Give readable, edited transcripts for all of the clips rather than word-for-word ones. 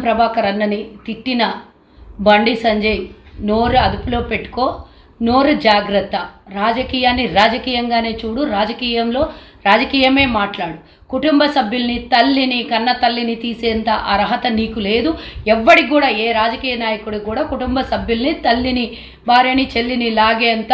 ప్రభాకర్ అన్నని తిట్టిన బండి సంజయ్ నోరు అదుపులో పెట్టుకో, నోరు జాగ్రత్త. రాజకీయాన్ని రాజకీయంగానే చూడు, రాజకీయమే మాట్లాడు. కుటుంబ సభ్యుల్ని, తల్లిని, కన్న తల్లిని తీసేంత అర్హత నీకు లేదు. ఎవ్వడికి కూడా, ఏ రాజకీయ నాయకుడికి కూడా కుటుంబ సభ్యుల్ని, తల్లిని, భార్యని, చెల్లిని లాగేంత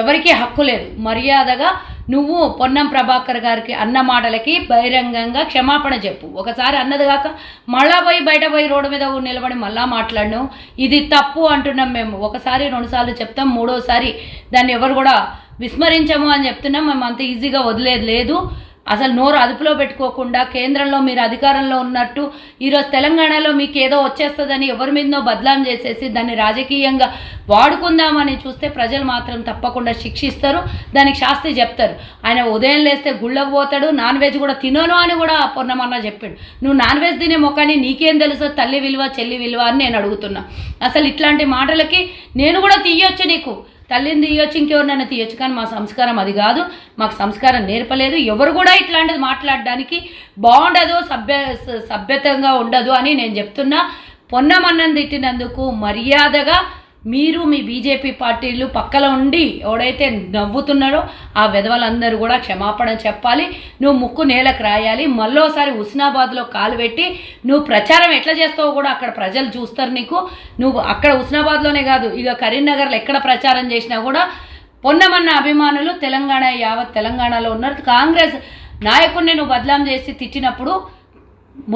ఎవరికీ హక్కు లేదు. మర్యాదగా నువ్వు పొన్నం ప్రభాకర్ గారికి అన్న మాటలకి బహిరంగంగా క్షమాపణ చెప్పు. ఒకసారి అన్నది కాక మళ్ళా బయట పోయి రోడ్డు మీద నిలబడి మళ్ళా మాట్లాడినావు. ఇది తప్పు అంటున్నాం మేము. ఒకసారి 2 సార్లు చెప్తాం, 3వసారి దాన్ని ఎవరు కూడా విస్మరించము అని చెప్తున్నాం. మేము అంత ఈజీగా వదిలేదు లేదు. అసలు నోరు అదుపులో పెట్టుకోకుండా కేంద్రంలో మీరు అధికారంలో ఉన్నట్టు ఈరోజు తెలంగాణలో మీకు ఏదో వచ్చేస్తుందని ఎవరి మీదనో బదలాం చేసేసి దాన్ని రాజకీయంగా వాడుకుందామని చూస్తే ప్రజలు మాత్రం తప్పకుండా శిక్షిస్తారు, దానికి శాస్తి చెప్తారు. ఆయన ఉదయం లేస్తే గుళ్ళకు పోతాడు, నాన్ వెజ్ కూడా తినను అని కూడా పొన్నమన్నా చెప్పాడు. నువ్వు నాన్ వెజ్ తినే మొక్కని నీకేం తెలుసు తల్లి విలువ, చెల్లి విలువ అని నేను అడుగుతున్నా. అసలు ఇట్లాంటి మాటలకి నేను కూడా తీయొచ్చు, నీకు తల్లిని తీయొచ్చు, ఇంకెవరినైనా తీయొచ్చు, కానీ మా సంస్కారం అది కాదు. మాకు సంస్కారం నేర్పలేదు. ఎవరు కూడా ఇట్లాంటిది మాట్లాడడానికి బాగుండదు, సభ్యతంగా ఉండదు అని నేను చెప్తున్నా. పొన్నమన్నని తిట్టినందుకు మర్యాదగా మీరు మీ బీజేపీ పార్టీలు పక్కన ఉండి ఎవడైతే నవ్వుతున్నారో ఆ విధవలందరూ కూడా క్షమాపణ చెప్పాలి. నువ్వు ముక్కు నేలకు రాయాలి. మళ్ళోసారి హుస్నాబాద్లో కాలు పెట్టి నువ్వు ప్రచారం ఎట్లా చేస్తావో కూడా అక్కడ ప్రజలు చూస్తారు నీకు. నువ్వు అక్కడ హుస్నాబాద్లోనే కాదు, ఇక కరీంనగర్లో ఎక్కడ ప్రచారం చేసినా కూడా పొన్నమన్న అభిమానులు యావత్ తెలంగాణలో ఉన్నారు. కాంగ్రెస్ నాయకుడిని నువ్వు బదలాం చేసి తిట్టినప్పుడు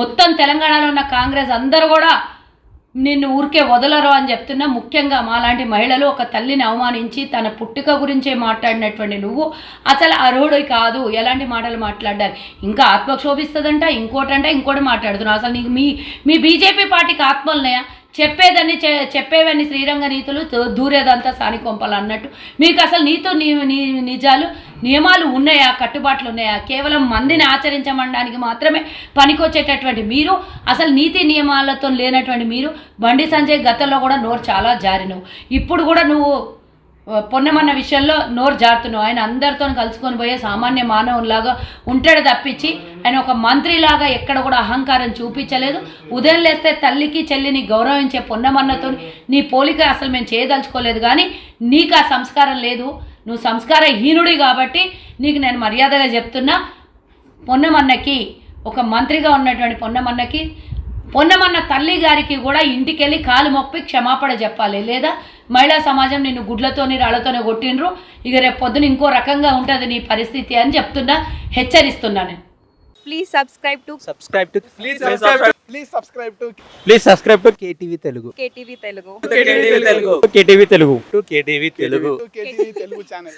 మొత్తం తెలంగాణలో ఉన్న కాంగ్రెస్ అందరూ కూడా నిన్ను ఊరికే వదలరు అని చెప్తున్నా. ముఖ్యంగా మాలాంటి మహిళలు ఒక తల్లిని అవమానించి తన పుట్టుక గురించే మాట్లాడినటువంటి నువ్వు అసలు అర్హుడు కాదు ఎలాంటి మాటలు మాట్లాడాలి. ఇంకా ఆత్మక్షోభిస్తుందంట, ఇంకోటి మాట్లాడుతున్నావు. అసలు నీకు మీ బీజేపీ పార్టీకి ఆత్మలున్నాయా? చెప్పేవన్నీ శ్రీరంగ నీతులు, దూరేదంతా సానికొంపలు అన్నట్టు మీకు అసలు నిజాలు నియమాలు ఉన్నాయా, కట్టుబాట్లు ఉన్నాయా? కేవలం మందిని ఆచరించమనడానికి మాత్రమే పనికొచ్చేటటువంటి మీరు, అసలు నీతి నియమాలతో లేనటువంటి మీరు. బండి సంజయ్ గతంలో కూడా నోరు చాలా జారినవు, ఇప్పుడు కూడా నువ్వు పొన్నమన్న విషయంలో నోరు జారుతున్నావు. ఆయన అందరితో కలుసుకొని పోయే సామాన్య మానవులాగా ఉంటాడు తప్పించి ఆయన ఒక మంత్రిలాగా ఎక్కడ కూడా అహంకారం చూపించలేదు. ఉదయం లేస్తే తల్లికి చెల్లిని గౌరవించే పొన్నమన్నతో నీ పోలిక అసలు మేము చేయదలుచుకోలేదు, కానీ నీకు ఆ సంస్కారం లేదు. నువ్వు సంస్కారహీనుడి కాబట్టి నీకు నేను మర్యాదగా చెప్తున్నా. పొన్నమన్నకి, ఒక మంత్రిగా ఉన్నటువంటి పొన్నమన్న తల్లి గారికి కూడా ఇంటికెళ్ళి కాలు మొప్పి క్షమాపణ చెప్పాలి. లేదా మహిళా సమాజం నిన్ను గుడ్లతోని రాళ్లతోనే కొట్టిండ్రు, ఇక రేపు పొద్దున ఇంకో రకంగా ఉంటుంది నీ పరిస్థితి అని చెప్తున్నా, హెచ్చరిస్తున్నా నేను. Please subscribe to KTV Telugu. KTV Telugu KTV Telugu channel.